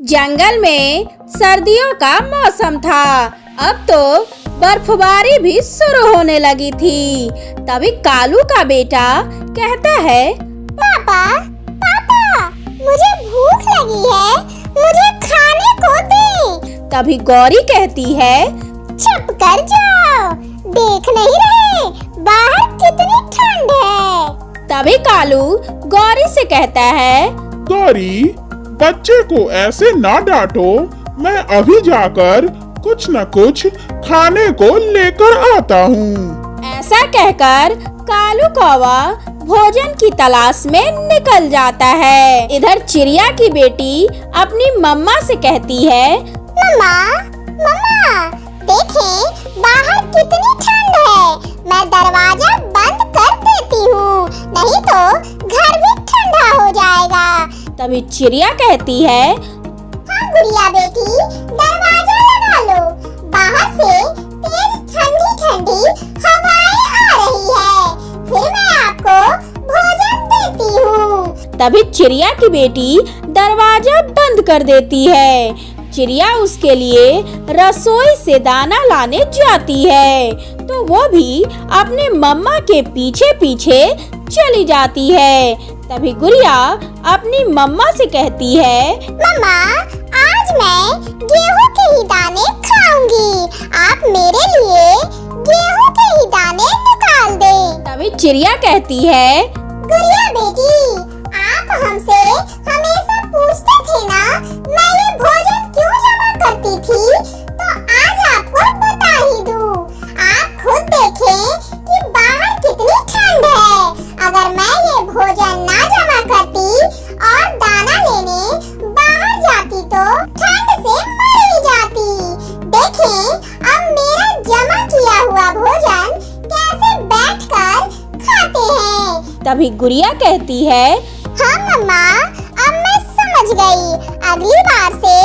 जंगल में सर्दियों का मौसम था। अब तो बर्फबारी भी शुरू होने लगी थी। तभी कालू का बेटा कहता है, पापा पापा मुझे भूख लगी है, मुझे खाने को दे। तभी गौरी कहती है, चुप कर जाओ, देख नहीं रहे बाहर कितनी ठंड है। तभी कालू गौरी से कहता है, गौरी, बच्चे को ऐसे ना डांटो, मैं अभी जाकर कुछ न कुछ खाने को लेकर आता हूँ। ऐसा कहकर कालू कौवा भोजन की तलाश में निकल जाता है। इधर चिड़िया की बेटी अपनी मम्मा से कहती है, मम्मा मम्मा देखें बाहर कितनी ठंड है, मैं दरवाजा बंद कर देती हूँ, नहीं तो घर भी ठंडा हो जाएगा। तभी चिड़िया कहती है, हाँ गुड़िया बेटी, दरवाजा लगा लो, बाहर से तेज ठंडी ठंडी हवाएं आ रही है, फिर मैं आपको भोजन देती हूँ। तभी चिड़िया की बेटी दरवाजा बंद कर देती है। चिड़िया उसके लिए रसोई से दाना लाने जाती है, तो वो भी अपने मम्मा के पीछे पीछे चली जाती है। तभी गुड़िया अपनी मम्मा से कहती है, मम्मा आज मैं गेहूं के ही दाने खाऊंगी, आप मेरे लिए गेहूं के ही दाने निकाल दें। तभी चिड़िया कहती है, गुड़िया बेटी, आप हमसे हमेशा पूछते थे ना मैं ये भोजन क्यों जमा करती थी, तो आज आपको बता ही दूं। आप खुद देखें कि बाहर कितनी ठंड है, अगर मैं ये भोजन ना जमा करती और दाना लेने बाहर जाती तो ठंड से मर ही जाती। देखें अब मेरा जमा किया हुआ भोजन कैसे बैठकर खाते हैं। तभी गुड़िया कहती है, हाँ मम्मा, अब मैं समझ गई, अगली बार से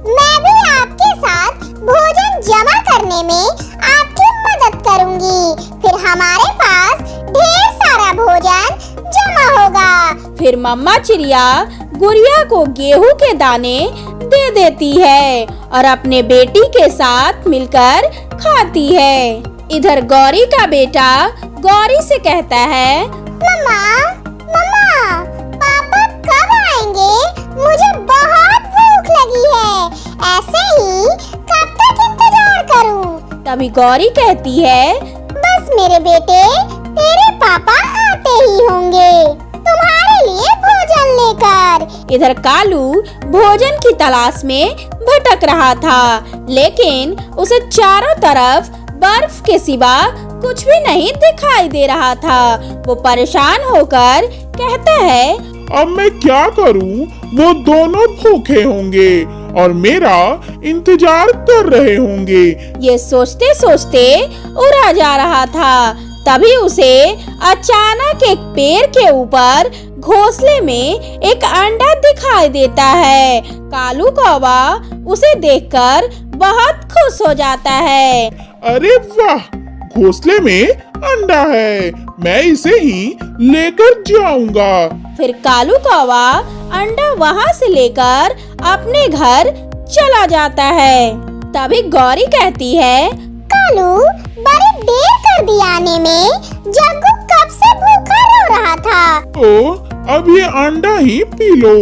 मैं भी आपके साथ भोजन जमा करने में आपकी मदद करूंगी, फिर हमारे पास ढेर सारा भोजन जमा होगा। फिर मम्मा चिड़िया गुड़िया को गेहूं के दाने दे देती है और अपने बेटी के साथ मिलकर खाती है। इधर गौरी का बेटा गौरी से कहता है, मम्मा मम्मा पापा कब आएंगे, मुझे बहुत भूख लगी है, ऐसे ही कब तक इंतजार करूं। तभी गौरी कहती है, बस मेरे बेटे, तेरे पापा आते ही होंगे तुम्हारे लिए भोजन लेकर। इधर कालू भोजन की तलाश में भटक रहा था, लेकिन उसे चारों तरफ बर्फ के सिवा कुछ भी नहीं दिखाई दे रहा था। वो परेशान होकर कहता है, अब मैं क्या करूं? वो दोनों भूखे होंगे और मेरा इंतजार कर रहे होंगे। ये सोचते सोचते उड़ा जा रहा था। तभी उसे अचानक एक पेड़ के ऊपर घोंसले में एक अंडा दिखाई देता है। कालू कौवा उसे देखकर बहुत खुश हो जाता है। अरे वाह, घोंसले में अंडा है, मैं इसे ही लेकर जाऊंगा। फिर कालू कौवा अंडा वहाँ से लेकर अपने घर चला जाता है। तभी गौरी कहती है, कालू बड़ी देर कर दी आने में, जग्गू कब से भूखा रो रहा था। तो अब ये अंडा ही पी लो,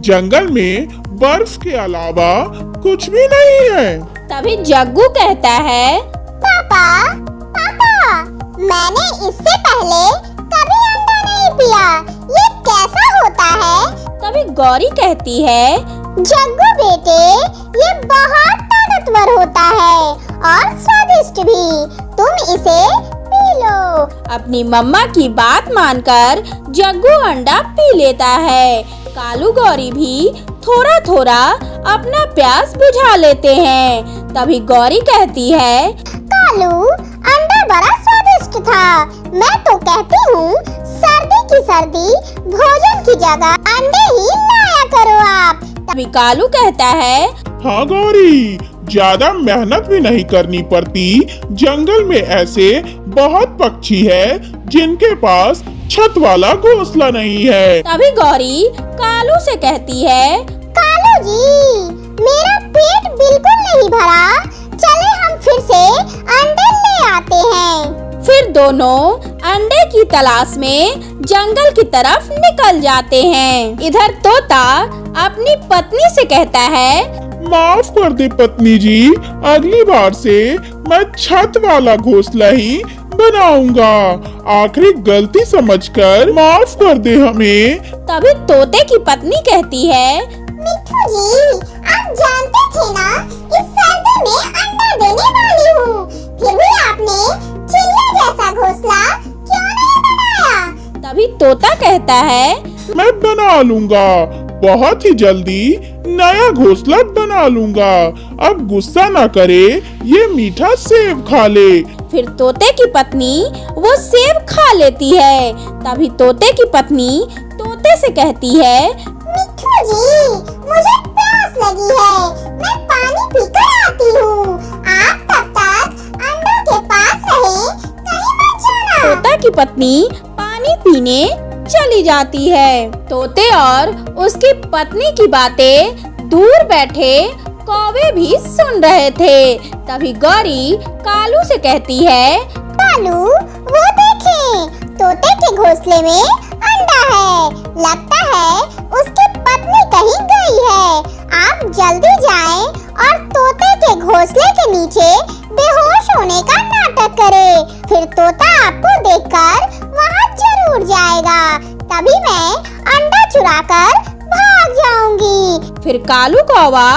जंगल में बर्फ के अलावा कुछ भी नहीं है। तभी जग्गू कहता है, पापा पापा मैंने इससे पहले कभी अंडा नहीं पिया, ये कैसा होता है। तभी गौरी कहती है, जग्गू बेटे, ये बहुत ताकतवर होता है और स्वादिष्ट भी, तुम इसे पी लो। अपनी मम्मा की बात मानकर जग्गू अंडा पी लेता है। कालू गौरी भी थोड़ा थोड़ा अपना प्यास बुझा लेते हैं। तभी गौरी कहती है, कालू अंडा बड़ा स्वादिष्ट था, मैं तो कहती हूँ सर्दी की सर्दी भोजन की जगह अंडे ही लाया करो आप। तभी कालू कहता है, हाँ गौरी, ज्यादा मेहनत भी नहीं करनी पड़ती, जंगल में ऐसे बहुत पक्षी है जिनके पास छत वाला घोंसला नहीं है। तभी गौरी कालू से कहती है, कालू जी मेरा पेट बिल्कुल नहीं भरा। चले हम फिर से अंडे ले आते हैं। फिर दोनों अंडे की तलाश में जंगल की तरफ निकल जाते हैं। इधर तोता अपनी पत्नी से कहता है, माफ कर दे पत्नी जी, अगली बार से मैं छत वाला घोंसला ही बनाऊंगा। आखिरी गलती समझकर माफ कर दे हमें। तभी तोते की पत्नी कहती है, मिट्ठू जी, आप जानते थे ना इस सर्दी में अंडा देने वाली हूँ, फिर भी आपने चिड़िया जैसा घोंसला क्यों नहीं बनाया? तभी तोता कहता है, मैं बना लूंगा, बहुत ही जल्दी नया घोंसला बना लूंगा। अब गुस्सा ना करे, ये मीठा सेब खा ले। फिर तोते की पत्नी वो सेब खा लेती है। तभी तोते की पत्नी तोते से कहती है, मिट्ठू जी, मुझे प्यास लगी है, मैं पानी पीकर आती हूँ। आप तब तक अंडों के पास रहे, कहीं मत जाना। तोता की पत्नी पानी पीने चली जाती है। तोते और उसकी पत्नी की बातें दूर बैठे कौवे भी सुन रहे थे। तभी गौरी कालू से कहती है, कालू, वो देखें, तोते के घोंसले में अंडा है। लगता है उसकी पत्नी कहीं गई है। आप जल्दी जाएं और तोते के घोंसले के नीचे बेहोश होने का नाटक करें। फिर तोता आपको देखकर वहाँ जरूर जाएगा। तभी मैं अंडा चुराकर भाग जाऊंगी। फिर कालू कौवा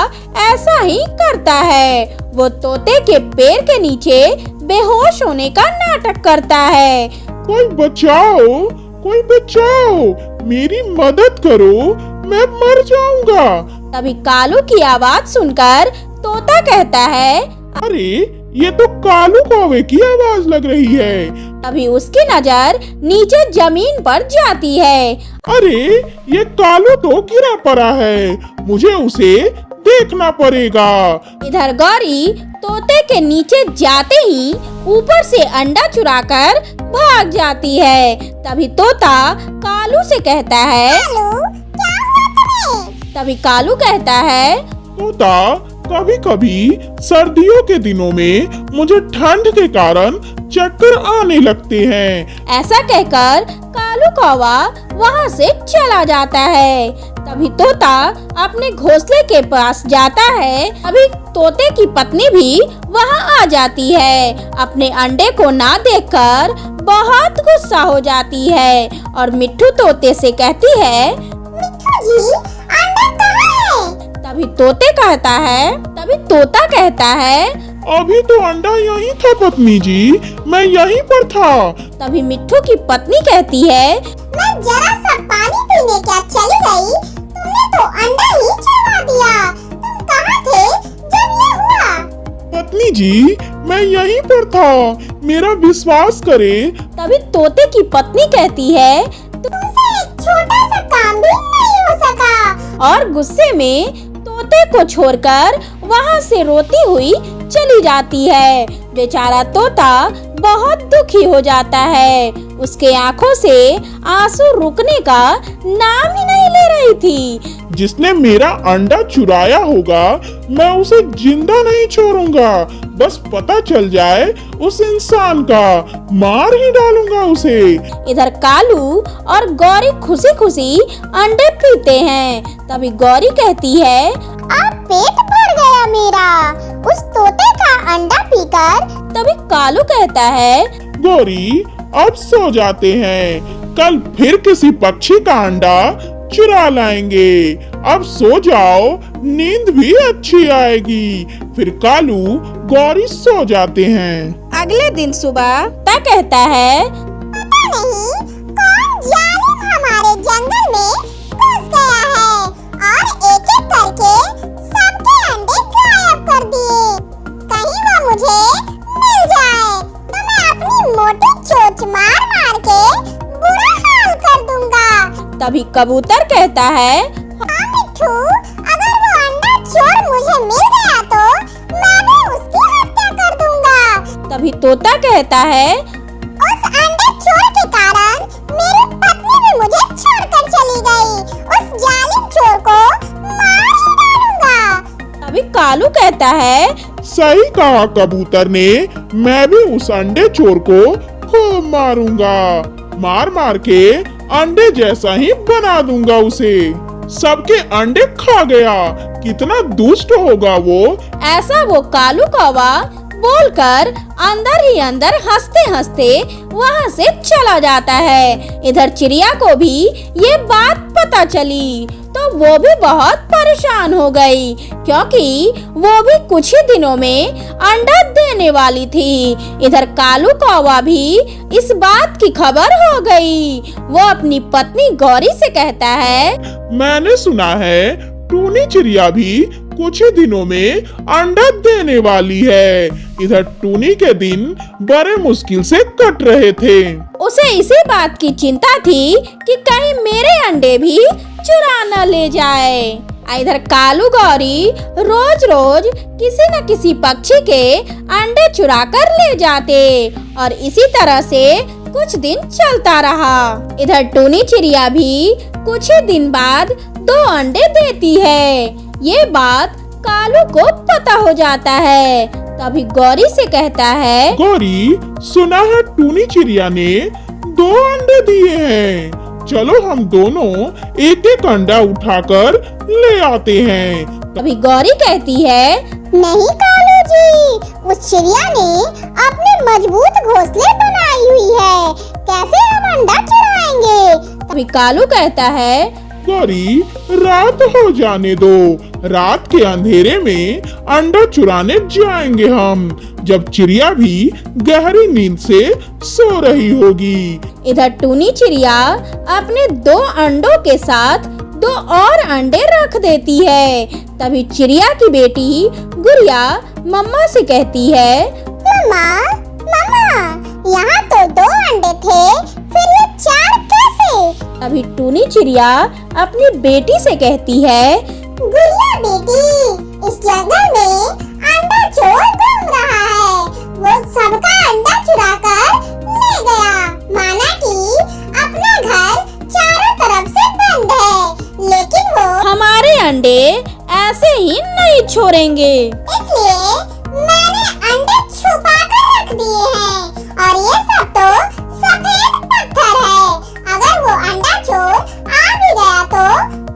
ऐसा ही करता है। वो तोते के पैर के नीचे बेहोश होने का नाटक करता है। कोई बचाओ, कोई बचाओ, मेरी मदद करो, मैं मर जाऊंगा। तभी कालू की आवाज सुनकर तोता कहता है, अरे ये तो कालू कौवे की आवाज लग रही है। तभी उसकी नजर नीचे जमीन पर जाती है। अरे ये कालू तो गिरा पड़ा है, मुझे उसे देखना पड़ेगा। इधर गौरी तोते के नीचे जाते ही ऊपर से अंडा चुराकर भाग जाती है। तभी तोता कालू से कहता है, कालू, क्या हुआ तुम्हें? तभी कालू कहता है, तोता, कभी कभी सर्दियों के दिनों में मुझे ठंड के कारण चक्कर आने लगते हैं। ऐसा कहकर कालू कौवा वहाँ से चला जाता है। तभी तोता अपने घोंसले के पास जाता है। अभी तोते की पत्नी भी वहाँ आ जाती है। अपने अंडे को ना देखकर बहुत गुस्सा हो जाती है और मिट्ठू तोते से कहती है, मिट्ठू जी, अंडा कहाँ है? तभी तोता कहता है, अभी तो अंडा यहीं था पत्नी जी, मैं यहीं पर था। तभी मिट्ठू की पत्नी कहती है, मैं जरा सा पानी पीने क्या चली गई, तुमने तो अंडा ही चुरा दिया। तुम कहाँ थे जब ये हुआ? पत्नी जी, मैं यहीं पर था, मेरा विश्वास करे। तभी तोते की पत्नी कहती है, तुमसे एक छोटा सा काम भी नहीं हो सका। और गुस्से में तोते को छोड़कर वहाँ से रोती हुई चली जाती है। बेचारा तोता बहुत दुखी हो जाता है। उसके आंखों से आंसू रुकने का नाम ही नहीं ले रही थी। जिसने मेरा अंडा चुराया होगा, मैं उसे जिंदा नहीं छोड़ूंगा। बस पता चल जाए उस इंसान का, मार ही डालूंगा उसे। इधर कालू और गौरी खुशी खुशी अंडे पीते हैं। तभी गौरी कहती है, अब पेट भर गया मेरा उस तोते का अंडा पीकर। तभी कालू कहता है, गौरी, अब सो जाते हैं, कल फिर किसी पक्षी का अंडा चुरा लाएंगे। अब सो जाओ, नींद भी अच्छी आएगी। फिर कालू गौरी सो जाते हैं। अगले दिन सुबह ता कहता है, पता नहीं कौन जालिम हमारे जंगल में घुस गया है और एक एक करके सबके अंडे गायब कर दिए। कहीं वो मुझे मिल जाए तो मैं अपनी मोटी चोंच मार मार के बुरा हाल कर दूंगा। तभी कबूतर कहता है, हाँ मिट्ठू, अगर वो अंडा चोर मुझे मिल गया तो मैं भी उसकी हत्या कर दूंगा। तभी तोता कहता है, उस अंडे चोर के कारण मेरी पत्नी भी मुझे छोड़कर चली गई। उस जालिम चोर को मार ही डालूंगा। अभी कालू कहता है, सही कहा कबूतर ने, मैं भी उस अंडे चोर को खूब मारूंगा, मार मार के अंडे जैसा ही बना दूंगा उसे। सबके अंडे खा गया, कितना दुष्ट होगा वो। ऐसा वो कालू कौवा बोलकर अंदर ही अंदर हंसते हंसते वहाँ से चला जाता है। इधर चिड़िया को भी ये बात पता चली तो वो भी बहुत परेशान हो गई, क्योंकि वो भी कुछ ही दिनों में अंडा देने वाली थी। इधर कालू कौवा भी इस बात की खबर हो गई। वो अपनी पत्नी गौरी से कहता है, मैंने सुना है टूनी चिड़िया भी कुछ ही दिनों में अंडा देने वाली है। इधर टूनी के दिन बड़े मुश्किल से कट रहे थे। उसे इसी बात की चिंता थी कि कहीं मेरे अंडे भी चुरा न ले जाए। इधर कालू गौरी रोज रोज किसी न किसी पक्षी के अंडे चुरा कर ले जाते और इसी तरह से कुछ दिन चलता रहा। इधर टूनी चिड़िया भी कुछ ही दिन बाद 2 अंडे देती है। ये बात कालू को पता हो जाता है। तभी गौरी से कहता है, गौरी, सुना है टूनी चिड़िया ने 2 अंडे दिए हैं। चलो हम दोनों एक एक अंडा उठाकर ले आते हैं। तभी गौरी कहती है, नहीं कालू जी, उस चिड़िया ने अपने मजबूत घोंसले बनाई हुई है, कैसे हम अंडा चुराएंगे। तभी कालू कहता है, गौरी, रात हो जाने दो, रात के अंधेरे में अंडा चुराने जाएंगे हम, जब चिड़िया भी गहरी नींद से सो रही होगी। इधर टूनी चिड़िया अपने 2 अंडों के साथ 2 और अंडे रख देती है। तभी चिड़िया की बेटी गुड़िया मम्मा से कहती है, मम्मा, यहाँ तो 2 अंडे थे, फिर ये 4 कैसे। तभी टूनी चिड़िया अपनी बेटी से कहती है, गुड़िया बेटी, इस जंगल में अंडा चोर घूम रहा है, वो सबका अंडा चुरा कर ले गया। माना कि अपना घर चारों तरफ से बंद है, लेकिन वो हमारे अंडे ऐसे ही नहीं छोड़ेंगे। इसलिए मैंने अंडे छुपा कर रख दिए हैं, और ये सब तो सफेद पत्थर है। अगर वो अंडा चोर आ भी गया तो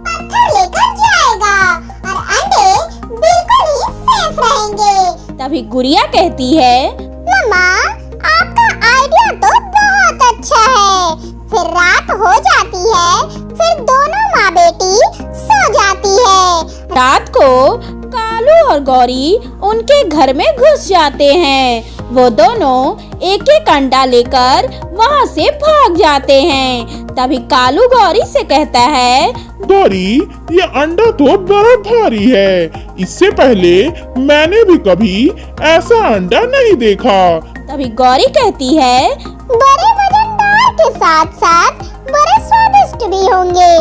पत्थर लेकर जाएगा और अंडे बिल्कुल ही सेफ रहेंगे। तभी गुड़िया कहती है, मम्मा, आपका आइडिया तो बहुत अच्छा है। फिर रात हो जाती है, फिर दोनों माँ बेटी सो जाती है। रात को कालू और गौरी उनके घर में घुस जाते हैं। वो दोनों एक एक अंडा लेकर वहाँ से भाग जाते हैं। तभी कालू गौरी से कहता है, गौरी, ये अंडा तो बड़ा भारी है, इससे पहले मैंने भी कभी ऐसा अंडा नहीं देखा। तभी गौरी कहती है, बड़े वजनदार के साथ साथ बड़े स्वादिष्ट भी होंगे।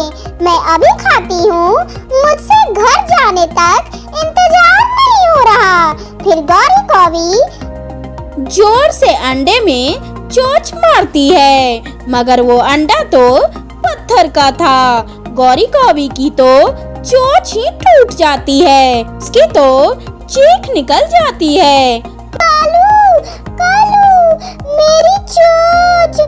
मैं अभी खाती हूँ, मुझसे घर जाने तक इंतजार नहीं हो रहा। फिर गौरी को भी जोर से अंडे में चोंच मारती है, मगर वो अंडा तो पत्थर का था। गौरी कौवी की तो चोंच ही टूट जाती है, उसकी तो चीख निकल जाती है। कालू, कालू, मेरी चोंच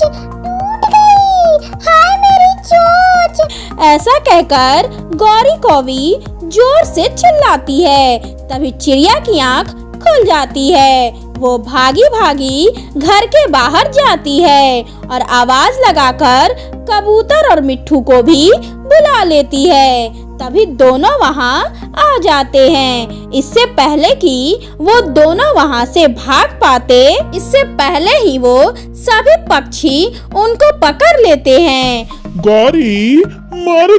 टूट गई, हाय मेरी चोंच। ऐसा कहकर गौरी कौवी जोर से चिल्लाती है। तभी चिड़िया की आंख खुल जाती है। वो भागी भागी घर के बाहर जाती है और आवाज लगाकर कबूतर और मिट्ठू को भी बुला लेती है। तभी दोनों वहाँ आ जाते हैं। इससे पहले कि वो दोनों वहाँ से भाग पाते, इससे पहले ही वो सभी पक्षी उनको पकड़ लेते हैं। गौरी, मर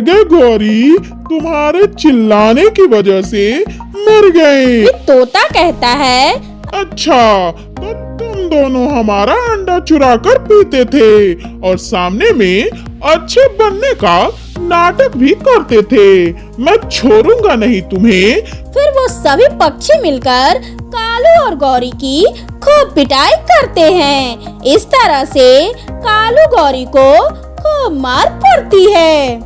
गए गौरी, तुम्हारे चिल्लाने की वजह से मर गए। तोता कहता है, अच्छा, तो तुम दोनों हमारा अंडा चुरा कर पीते थे और सामने में अच्छे बनने का नाटक भी करते थे। मैं छोड़ूंगा नहीं तुम्हें। फिर वो सभी पक्षी मिलकर कालू और गौरी की खूब पिटाई करते हैं। इस तरह से कालू गौरी को खूब मार पड़ती है।